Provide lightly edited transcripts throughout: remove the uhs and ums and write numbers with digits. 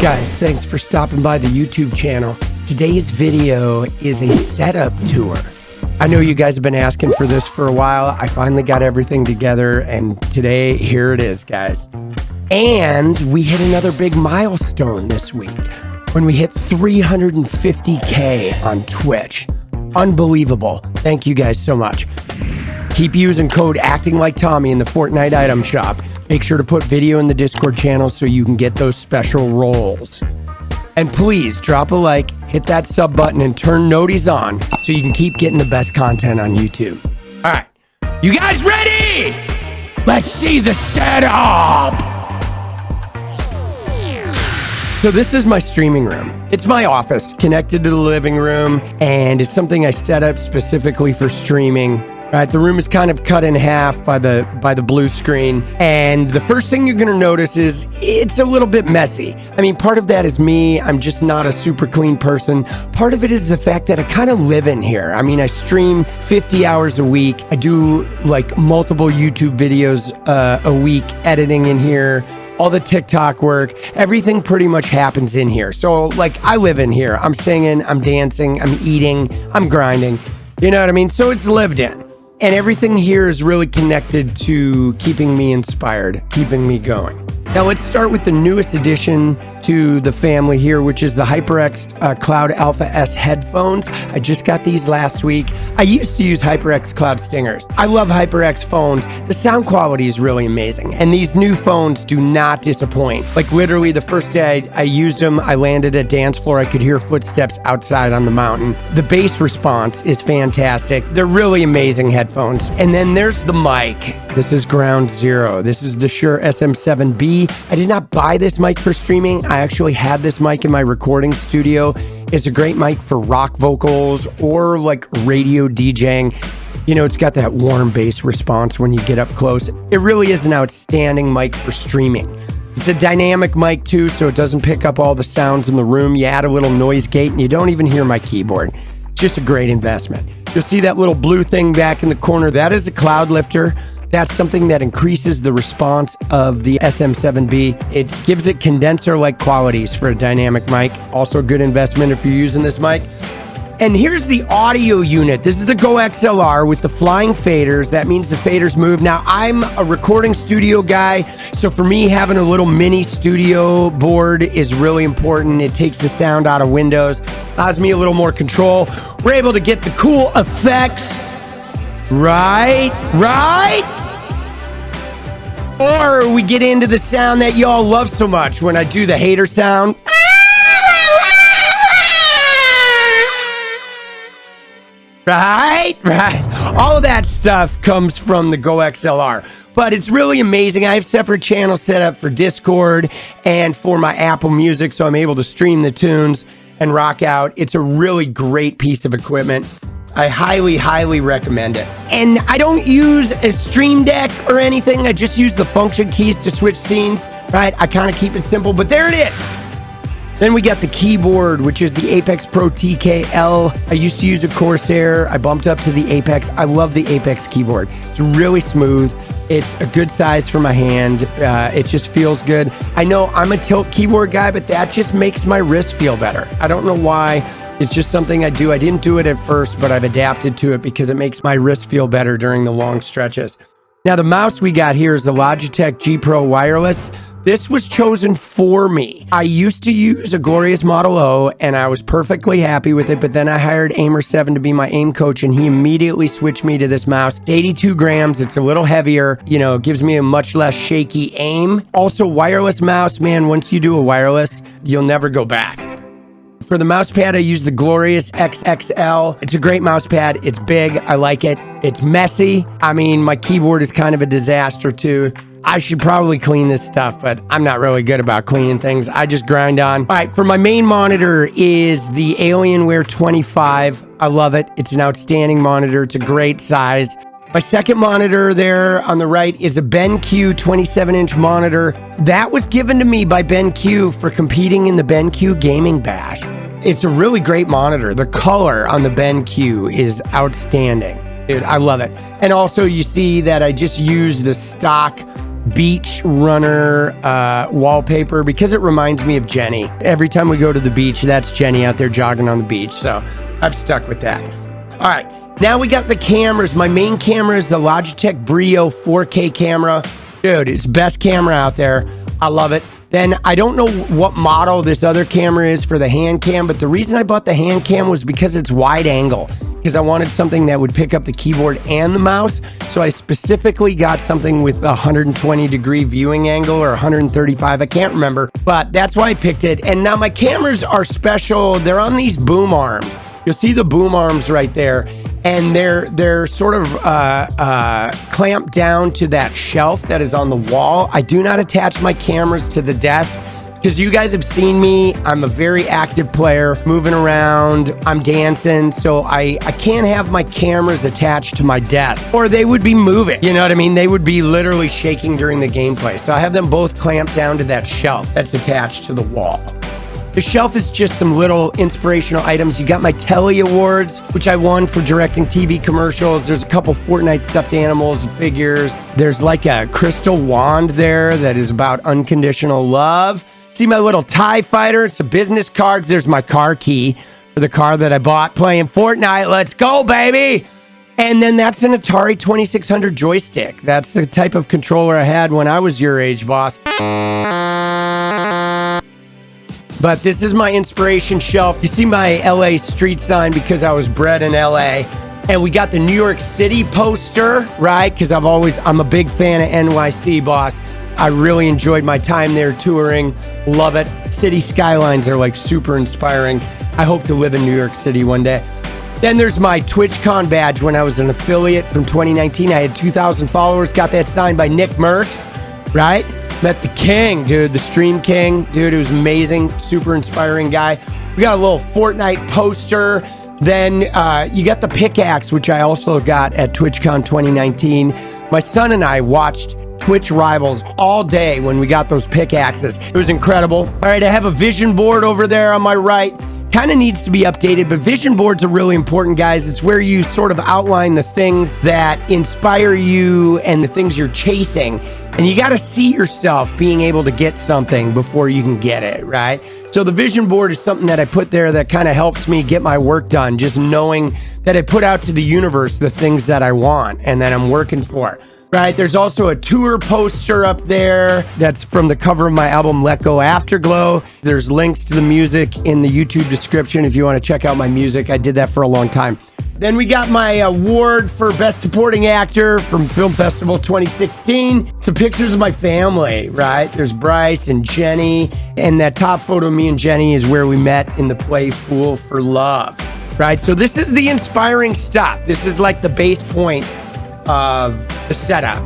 Guys, thanks for stopping by the YouTube channel. Today's video is a setup tour. I know you guys have been asking for this for a while. I finally got everything together, and today, here it is, guys. And we hit another big milestone this week when we hit 350K on Twitch. Unbelievable. Thank you guys so much. Keep using code Actingliketommy in the Fortnite item shop. Make sure to put video in the Discord channel so you can get those special rolls. And please drop a like, hit that sub button, and turn noties on so you can keep getting the best content on YouTube. All right, you guys ready? Let's see the setup. So this is my streaming room. It's my office connected to the living room, and it's something I set up specifically for streaming. Right, the room is kind of cut in half by the blue screen, and the first thing you're gonna notice is it's a little bit messy. I mean, part of that is me. I'm just not a super clean person. Part of it is the fact that I kind of live in here. I mean, I stream 50 hours a week. I do like multiple YouTube videos a week, editing in here. All the TikTok work, everything pretty much happens in here. So like, I live in here. I'm singing, I'm dancing, I'm eating, I'm grinding. You know what I mean? So it's lived in. And everything here is really connected to keeping me inspired, keeping me going. Now let's start with the newest addition to the family here, which is the HyperX Cloud Alpha S headphones. I just got these last week. I used to use HyperX Cloud Stingers. I love HyperX phones. The sound quality is really amazing. And these new phones do not disappoint. Like literally the first day I used them, I landed at dance floor. I could hear footsteps outside on the mountain. The bass response is fantastic. They're really amazing headphones. And then there's the mic. This is ground zero. This is the Shure SM7B. I did not buy this mic for streaming. I actually had this mic in my recording studio. It's a great mic for rock vocals or like radio DJing. You know, it's got that warm bass response when you get up close. It really is an outstanding mic for streaming. It's a dynamic mic too, so it doesn't pick up all the sounds in the room. You add a little noise gate and you don't even hear my keyboard. It's just a great investment. You'll see that little blue thing back in the corner. That is a cloud lifter. That's something that increases the response of the SM7B. It gives it condenser-like qualities for a dynamic mic. Also a good investment if you're using this mic. And here's the audio unit. This is the Go XLR with the flying faders. That means the faders move. Now, I'm a recording studio guy, so for me, having a little mini studio board is really important. It takes the sound out of Windows, allows me a little more control. We're able to get the cool effects. Right? Or we get into the sound that y'all love so much when I do the hater sound. Right. All of that stuff comes from the Go XLR. But it's really amazing. I have separate channels set up for Discord and for my Apple Music, so I'm able to stream the tunes and rock out. It's a really great piece of equipment. I highly recommend it. And I don't use a Stream Deck or anything. I just use the function keys to switch scenes, right? I kind of keep it simple, but there it is. Then we got the keyboard, which is the Apex Pro TKL. I used to use a Corsair. I bumped up to the Apex. I love the Apex keyboard. It's really smooth. It's a good size for my hand. It just feels good. I know I'm a tilt keyboard guy, but that just makes my wrist feel better. I don't know why. It's just something I do. I didn't do it at first, but I've adapted to it because it makes my wrist feel better during the long stretches. Now, the mouse we got here is the Logitech G Pro Wireless. This was chosen for me. I used to use a Glorious Model O, and I was perfectly happy with it, but then I hired Aimer7 to be my aim coach, and he immediately switched me to this mouse. It's 82 grams. It's a little heavier. You know, it gives me a much less shaky aim. Also, wireless mouse, man, once you do a wireless, you'll never go back. For the mouse pad, I use the Glorious XXL. It's a great mouse pad. It's big. I like it. It's messy. I mean, my keyboard is kind of a disaster too. I should probably clean this stuff, but I'm not really good about cleaning things. I just grind on. All right, for my main monitor is the Alienware 25. I love it. It's an outstanding monitor. It's a great size. My second monitor there on the right is a BenQ 27-inch monitor. That was given to me by BenQ for competing in the BenQ Gaming Bash. It's a really great monitor. The color on the BenQ is outstanding. Dude, I love it. And also you see that I just use the stock beach runner wallpaper because it reminds me of Jenny. Every time we go to the beach, that's Jenny out there jogging on the beach. So I've stuck with that. All right. Now we got the cameras. My main camera is the Logitech Brio 4K camera. Dude, it's the best camera out there. I love it. Then I don't know what model this other camera is for the hand cam, but the reason I bought the hand cam was because it's wide angle, because I wanted something that would pick up the keyboard and the mouse. So I specifically got something with a 120-degree viewing angle or 135, I can't remember, but that's why I picked it. And now my cameras are special. They're on these boom arms. You'll see the boom arms right there. And they're sort of clamped down to that shelf that is on the wall. I do not attach my cameras to the desk because you guys have seen me. I'm a very active player, moving around, I'm dancing, so I can't have my cameras attached to my desk or they would be moving. You know what I mean? They would be literally shaking during the gameplay. So I have them both clamped down to that shelf that's attached to the wall. The shelf is just some little inspirational items. You got my Telly Awards, which I won for directing TV commercials. There's a couple Fortnite stuffed animals and figures. There's like a crystal wand there that is about unconditional love. See my little TIE fighter, some business cards. There's my car key for the car that I bought playing Fortnite. Let's go, baby! And then that's an Atari 2600 joystick. That's the type of controller I had when I was your age, boss. But this is my inspiration shelf. You see my LA street sign because I was bred in LA. And we got the New York City poster, right? Because I'm a big fan of NYC, boss. I really enjoyed my time there touring. Love it. City skylines are like super inspiring. I hope to live in New York City one day. Then there's my TwitchCon badge when I was an affiliate from 2019. I had 2,000 followers. Got that signed by Nick Merckx, right? Met the king, dude, the stream king. Dude, it was amazing. Super inspiring guy. We got a little Fortnite poster. Then you got the pickaxe, which I also got at TwitchCon 2019. My son and I watched Twitch Rivals all day when we got those pickaxes. It was incredible. All right, I have a vision board over there on my right. Kind of needs to be updated, but vision boards are really important, guys. It's where you sort of outline the things that inspire you and the things you're chasing. And you got to see yourself being able to get something before you can get it, right? So the vision board is something that I put there that kind of helps me get my work done, just knowing that I put out to the universe the things that I want and that I'm working for. Right, there's also a tour poster up there that's from the cover of my album, Let Go Afterglow. There's links to the music in the YouTube description if you want to check out my music. I did that for a long time. Then we got my award for Best Supporting Actor from Film Festival 2016. Some pictures of my family, right? There's Bryce and Jenny. And that top photo of me and Jenny is where we met in the play Fool for Love, right? So this is the inspiring stuff. This is like the base point of the setup.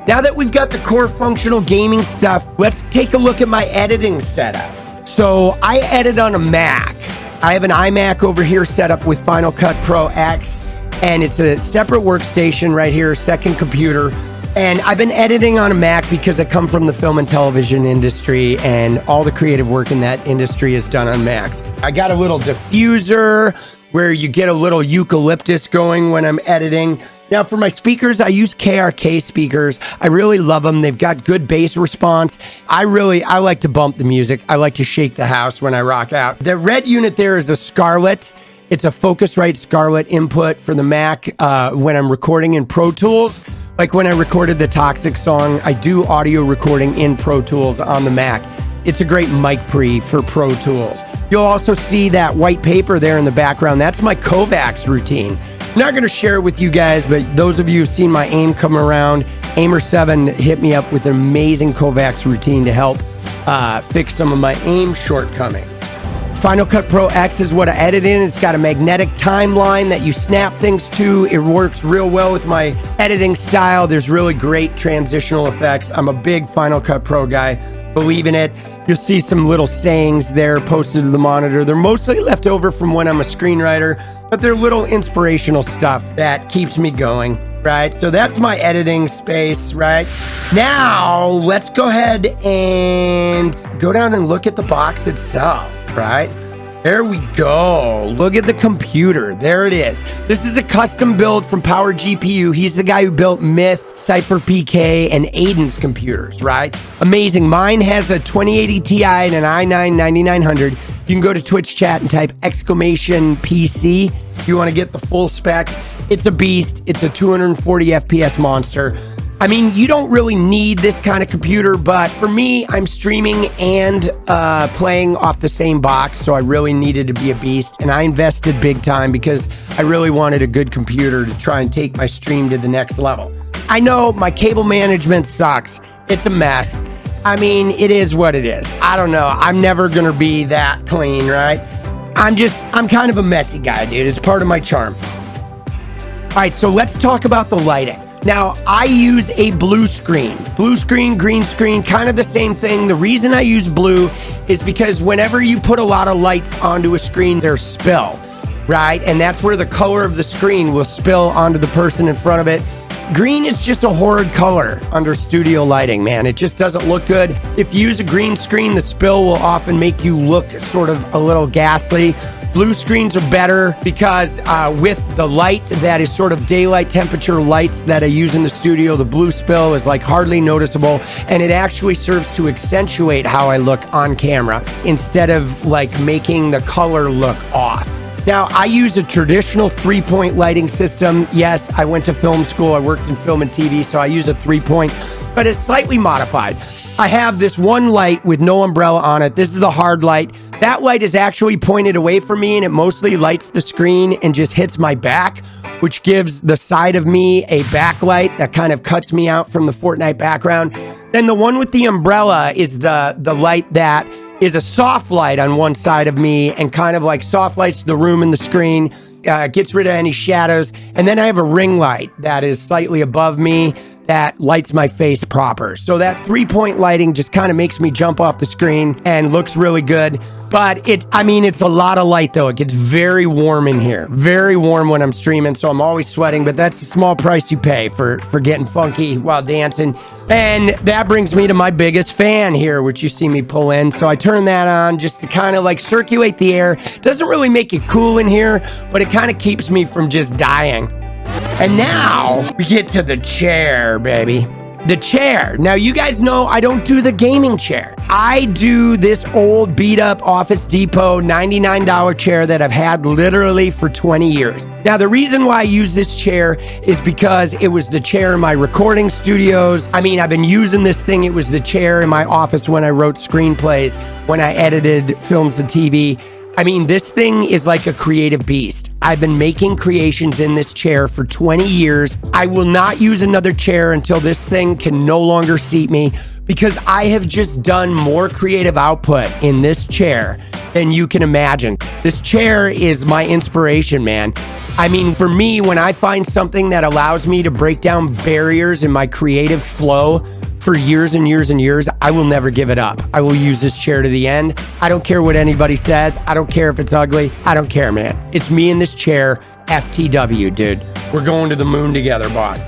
Now that we've got the core functional gaming stuff, let's take a look at my editing setup. So I edit on a Mac. I have an iMac over here set up with Final Cut Pro X, and it's a separate workstation right here, second computer. And I've been editing on a Mac because I come from the film and television industry, and all the creative work in that industry is done on Macs. I got a little diffuser where you get a little eucalyptus going when I'm editing. Now for my speakers, I use KRK speakers. I really love them. They've got good bass response. I like to bump the music. I like to shake the house when I rock out. The red unit there is a Scarlett. It's a Focusrite Scarlett input for the Mac when I'm recording in Pro Tools. Like when I recorded the Toxic song, I do audio recording in Pro Tools on the Mac. It's a great mic pre for Pro Tools. You'll also see that white paper there in the background. That's my Kovacs routine. I'm not going to share it with you guys, but those of you who've seen my aim come around, Aimer7 hit me up with an amazing Kovacs routine to help fix some of my aim shortcomings. Final Cut Pro X is what I edit in. It's got a magnetic timeline that you snap things to. It works real well with my editing style. There's really great transitional effects. I'm a big Final Cut Pro guy. Believe in it. You'll see some little sayings there posted to the monitor. They're mostly left over from when I'm a screenwriter, but they're little inspirational stuff that keeps me going, right? So that's my editing space, right? Now, let's go ahead and go down and look at the box itself, right? There we go. Look at the computer. There it is. This is a custom build from Power GPU. He's the guy who built Myth, Cypher PK, and Aiden's computers, right? Amazing. Mine has a 2080 Ti and an i9-9900. You can go to Twitch chat and type !PC if you want to get the full specs. It's a beast. It's a 240 FPS monster. I mean, you don't really need this kind of computer, but for me, I'm streaming and playing off the same box, so I really needed to be a beast, and I invested big time because I really wanted a good computer to try and take my stream to the next level. I know my cable management sucks. It's a mess. I mean, it is what it is. I don't know. I'm never going to be that clean, right? I'm kind of a messy guy, dude. It's part of my charm. All right, so let's talk about the lighting. Now, I use a blue screen. Blue screen, green screen, kind of the same thing. The reason I use blue is because whenever you put a lot of lights onto a screen, there's spill, right? And that's where the color of the screen will spill onto the person in front of it. Green is just a horrid color under studio lighting, man. It just doesn't look good. If you use a green screen, the spill will often make you look sort of a little ghastly. Blue screens are better because with the light that is sort of daylight temperature lights that I use in the studio, the blue spill is like hardly noticeable, and it actually serves to accentuate how I look on camera instead of like making the color look off. Now, I use a traditional 3-point lighting system. Yes, I went to film school. I worked in film and TV, so I use a 3-point, but it's slightly modified. I have this one light with no umbrella on it. This is the hard light. That light is actually pointed away from me, and it mostly lights the screen and just hits my back, which gives the side of me a backlight that kind of cuts me out from the Fortnite background. Then the one with the umbrella is the light that is a soft light on one side of me and kind of like soft lights the room and the screen, gets rid of any shadows. And then I have a ring light that is slightly above me that lights my face proper. So that 3-point lighting just kind of makes me jump off the screen and looks really good. But it's a lot of light though. It gets very warm in here. Very warm when I'm streaming, so I'm always sweating, but that's the small price you pay for getting funky while dancing. And that brings me to my biggest fan here, which you see me pull in. So I turn that on just to kind of like circulate the air. Doesn't really make it cool in here, but it kind of keeps me from just dying. And now we get to the chair, baby. The chair. Now, you guys know I don't do the gaming chair. I do this old beat up Office Depot $99 chair that I've had literally for 20 years. Now, the reason why I use this chair is because it was the chair in my recording studios. I mean, I've been using this thing. It was the chair in my office when I wrote screenplays, when I edited films and TV. I mean, this thing is like a creative beast. I've been making creations in this chair for 20 years. I will not use another chair until this thing can no longer seat me, because I have just done more creative output in this chair than you can imagine. This chair is my inspiration, man. I mean, for me, when I find something that allows me to break down barriers in my creative flow for years and years and years, I will never give it up. I will use this chair to the end. I don't care what anybody says. I don't care if it's ugly. I don't care, man. It's me in this chair. FTW, dude. We're going to the moon together, boss.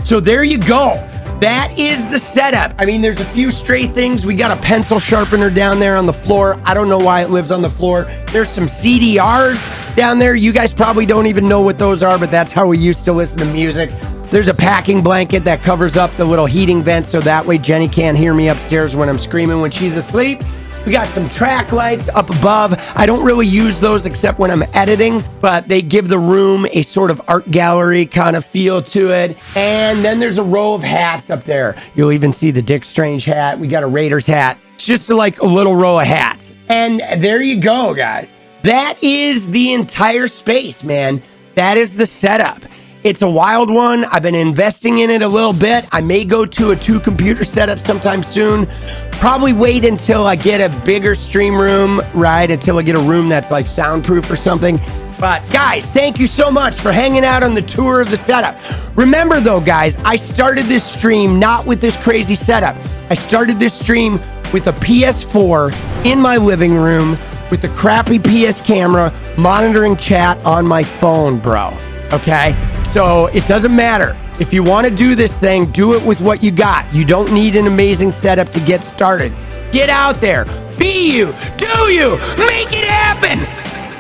So there you go. That is the setup. I mean, there's a few stray things. We got a pencil sharpener down there on the floor. I don't know why it lives on the floor. There's some CDRs down there. You guys probably don't even know what those are, but that's how we used to listen to music. There's a packing blanket that covers up the little heating vent, so that way Jenny can't hear me upstairs when I'm screaming when she's asleep. We got some track lights up above. I don't really use those except when I'm editing, but they give the room a sort of art gallery kind of feel to it. And then there's a row of hats up there. You'll even see the Dick Strange hat. We got a Raiders hat. It's just like a little row of hats. And there you go, guys. That is the entire space, man. That is the setup. It's a wild one. I've been investing in it a little bit. I may go to a 2-computer setup sometime soon. Probably wait until I get a bigger stream room, right? Until I get a room that's like soundproof or something. But guys, thank you so much for hanging out on the tour of the setup. Remember though, guys, I started this stream not with this crazy setup. I started this stream with a PS4 in my living room with a crappy PS camera monitoring chat on my phone, bro. Okay? So it doesn't matter. If you want to do this thing, do it with what you got. You don't need an amazing setup to get started. Get out there. Be you. Do you. Make it happen.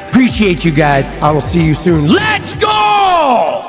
Appreciate you guys. I will see you soon. Let's go!